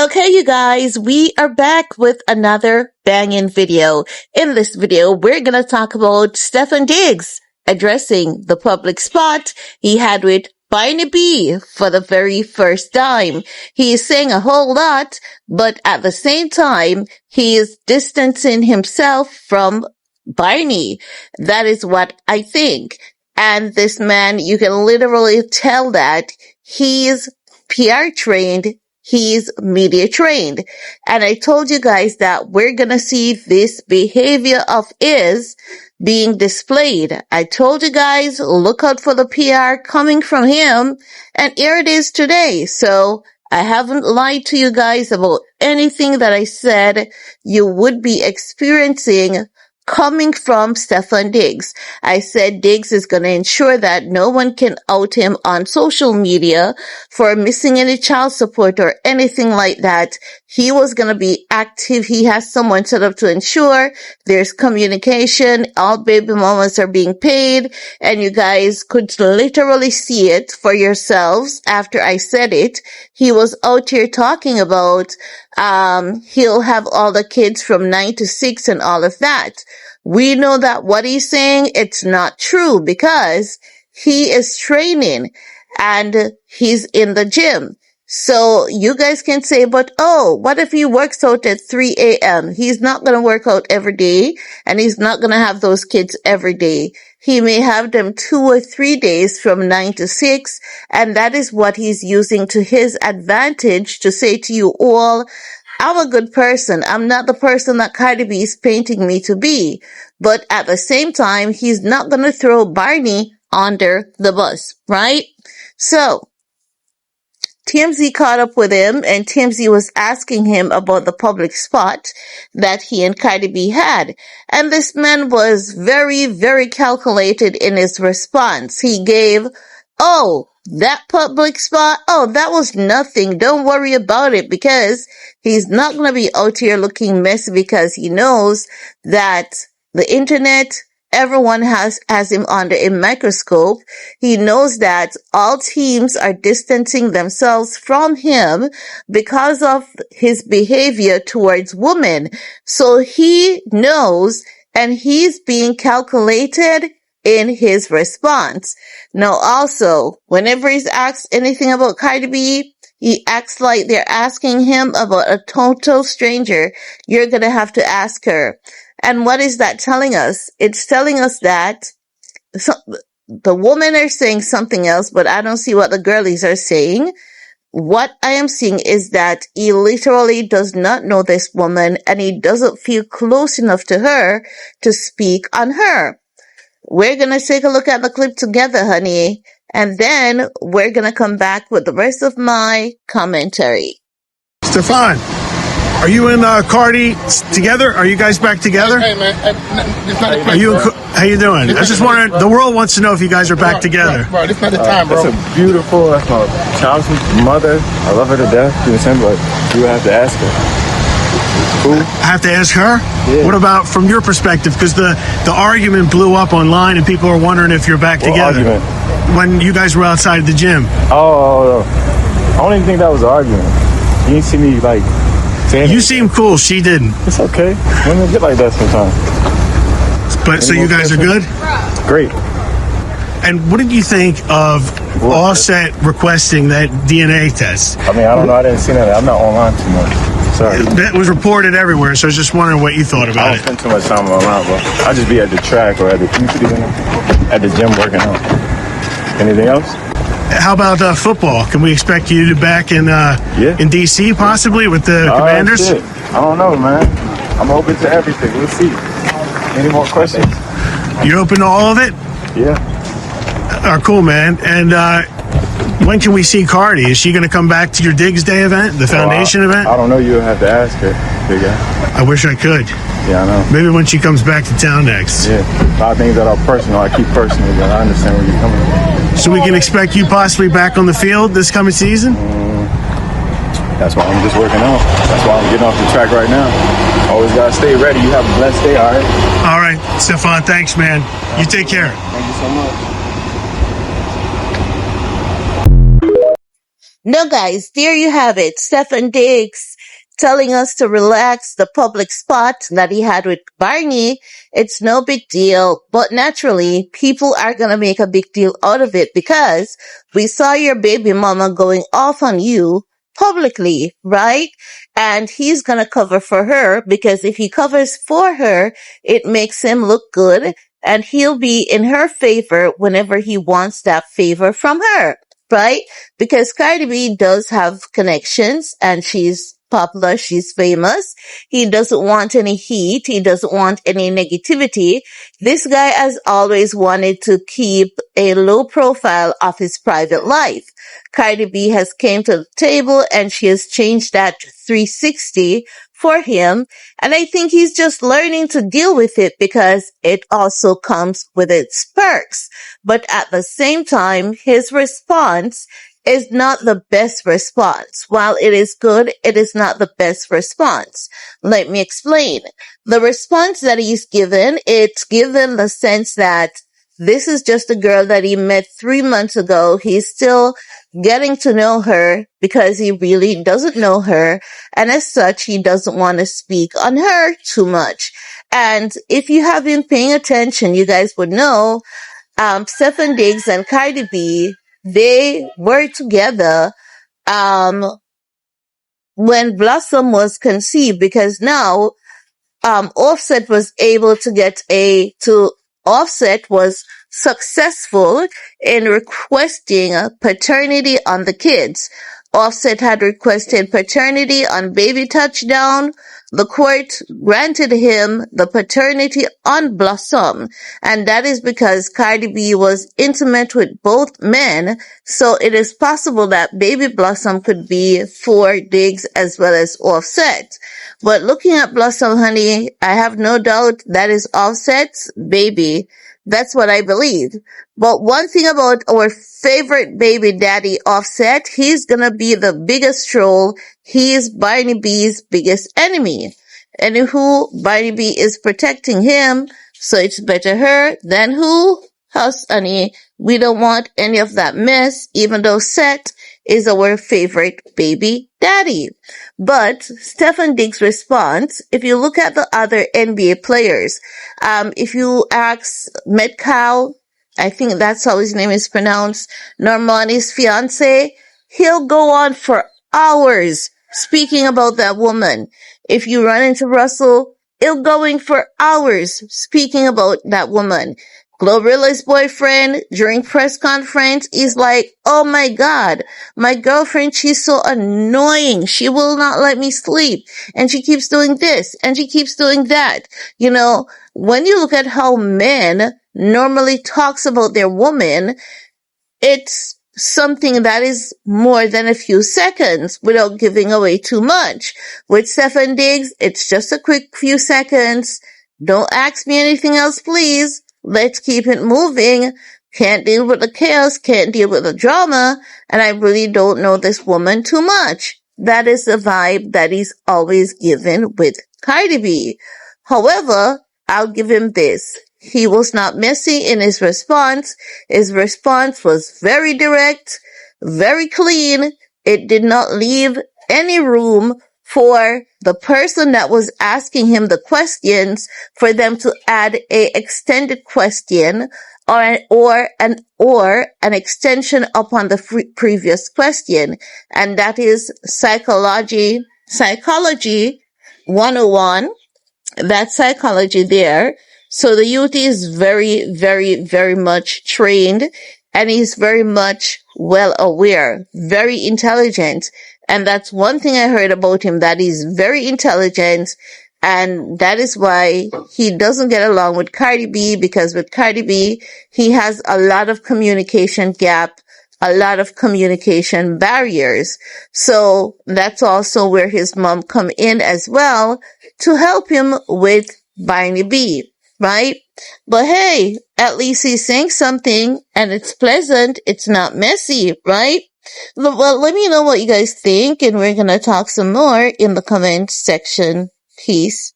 Okay, you guys, we are back with another banging video. In this video, we're gonna talk about Stefon Diggs addressing the public spot he had with Barney B for the very first time. He is saying a whole lot, but at the same time, he is distancing himself from Barney. That is what I think. And this man, you can literally tell that he's PR trained. He's media trained. And I told you guys that we're going to see this behavior of his being displayed. I told you guys, look out for the PR coming from him. And here it is today. So I haven't lied to you guys about anything that I said you would be experiencing coming from Stefon Diggs. I said Diggs is going to ensure that no one can out him on social media for missing any child support or anything like that. He was going to be active. He has someone set up to ensure there's communication. All baby mamas are being paid, and you guys could literally see it for yourselves after I said it. He was out here talking about he'll have all the kids from 9 to 6 and all of that. We know that what he's saying, it's not true because he is training and he's in the gym. So you guys can say, but what if he works out at 3 a.m.? He's not going to work out every day, and he's not going to have those kids every day. He may have them 2 or 3 days from 9 to 6, and that is what he's using to his advantage to say to you all, I'm a good person. I'm not the person that Cardi B is painting me to be. But at the same time, he's not going to throw Barney under the bus, right? So TMZ caught up with him, and TMZ was asking him about the public spot that he and Cardi B had. And this man was very, very calculated in his response. He gave, that public spot, that was nothing. Don't worry about it, because he's not going to be out here looking messy, because he knows that the internet, everyone has him under a microscope. He knows that all teams are distancing themselves from him because of his behavior towards women. So he knows, and he's being calculated in his response. Now also, whenever he's asked anything about Cardi B, he acts like they're asking him about a total stranger. You're going to have to ask her. And what is that telling us? It's telling us that the women are saying something else, but I don't see what the girlies are saying. What I am seeing is that he literally does not know this woman, and he doesn't feel close enough to her to speak on her. We're going to take a look at the clip together, honey, and then we're going to come back with the rest of my commentary. Stefon, are you and Cardi together? Are you guys back together? Hey, man. How you doing? I just wondering, the world wants to know if you guys are back together. Bro, this not the time, bro. That's a beautiful, that's my child's mother. I love her to death. You know what I'm saying? But you have to ask her. Who? I have to ask her? Yeah. What about from your perspective? Because the argument blew up online and people are wondering if you're back together. Argument? When you guys were outside the gym. Oh, I don't even think that was an argument. You didn't see me like saying You seem cool. She didn't. It's okay. Women get like that sometimes. But so you guys are good? Great. And what did you think of Offset requesting that DNA test? I mean, I don't know. I didn't see that. I'm not online too much. Sorry. That was reported everywhere, so I was just wondering what you thought about I don't spend too much time online, bro. I just be at the track or at the gym working out. Anything else? How about football? Can we expect you to be back in DC possibly with the Commanders? Shit. I don't know, man. I'm open to everything. We'll see. Any more questions? You're open to all of it? Yeah. Cool, man. And when can we see Cardi? Is she going to come back to your Diggs Day event, the foundation event? I don't know. You'll have to ask her, big guy. I wish I could. Yeah, I know. Maybe when she comes back to town next. Yeah. A lot of things that are personal, I keep personal, but I understand where you're coming from. So we can expect you possibly back on the field this coming season? That's why I'm just working out. That's why I'm getting off the track right now. Always got to stay ready. You have a blessed day, all right? All right, Stefon, thanks, man. You take care. Thank you so much. No, guys, there you have it. Stefon Diggs telling us to relax the public spot that he had with Barney. It's no big deal, but naturally, people are going to make a big deal out of it because we saw your baby mama going off on you publicly, right? And he's going to cover for her because if he covers for her, it makes him look good and he'll be in her favor whenever he wants that favor from her, right? Because Cardi B does have connections and she's popular, she's famous. He doesn't want any heat. He doesn't want any negativity. This guy has always wanted to keep a low profile of his private life. Cardi B has came to the table and she has changed that 360 for him. And I think he's just learning to deal with it because it also comes with its perks. But at the same time, his response is not the best response. While it is good, it is not the best response. Let me explain. The response that he's given, it's given the sense that this is just a girl that he met 3 months ago. He's still getting to know her because he really doesn't know her. And as such, he doesn't want to speak on her too much. And if you have been paying attention, you guys would know, Stefon Diggs and Cardi B, they were together, when Blossom was conceived because now, Offset was able to Offset was successful in requesting paternity on the kids. Offset had requested paternity on Baby Touchdown. The court granted him the paternity on Blossom, and that is because Cardi B was intimate with both men, so it is possible that Baby Blossom could be for Diggs as well as Offset. But looking at Blossom, honey, I have no doubt that is Offset's baby. That's what I believe. But one thing about our favorite baby daddy Offset, he's gonna be the biggest troll. He is Barney B's biggest enemy. Anywho, Barney B is protecting him, so it's better her than who? Us, honey. We don't want any of that mess, even though Seth is our favorite baby daddy. But Stefon Diggs' response, if you look at the other NBA players, if you ask Metcalf, I think that's how his name is pronounced, Normani's fiance, he'll go on for hours speaking about that woman. If you run into Russell, he'll going for hours speaking about that woman. Glorilla's boyfriend during press conference is like, oh my God, my girlfriend, she's so annoying. She will not let me sleep. And she keeps doing this and she keeps doing that. You know, when you look at how men normally talks about their woman, it's something that is more than a few seconds without giving away too much. With Stefon Diggs, it's just a quick few seconds. Don't ask me anything else, please. Let's keep it moving. Can't deal with the chaos, can't deal with the drama, and I really don't know this woman too much. That is the vibe that he's always given with Cardi B. However, I'll give him this. He was not messy in his response. His response was very direct, very clean. It did not leave any room for the person that was asking him the questions for them to add a extended question or an extension upon the previous question. And that is psychology 101. That psychology there. So the youth is very, very, very much trained and he's very much well aware, very intelligent. And that's one thing I heard about him, that he's very intelligent. And that is why he doesn't get along with Cardi B, because with Cardi B, he has a lot of communication gap, a lot of communication barriers. So that's also where his mom come in as well to help him with Barney B, right? But hey, at least he's saying something and it's pleasant. It's not messy, right? Well, let me know what you guys think and we're going to talk some more in the comment section. Peace.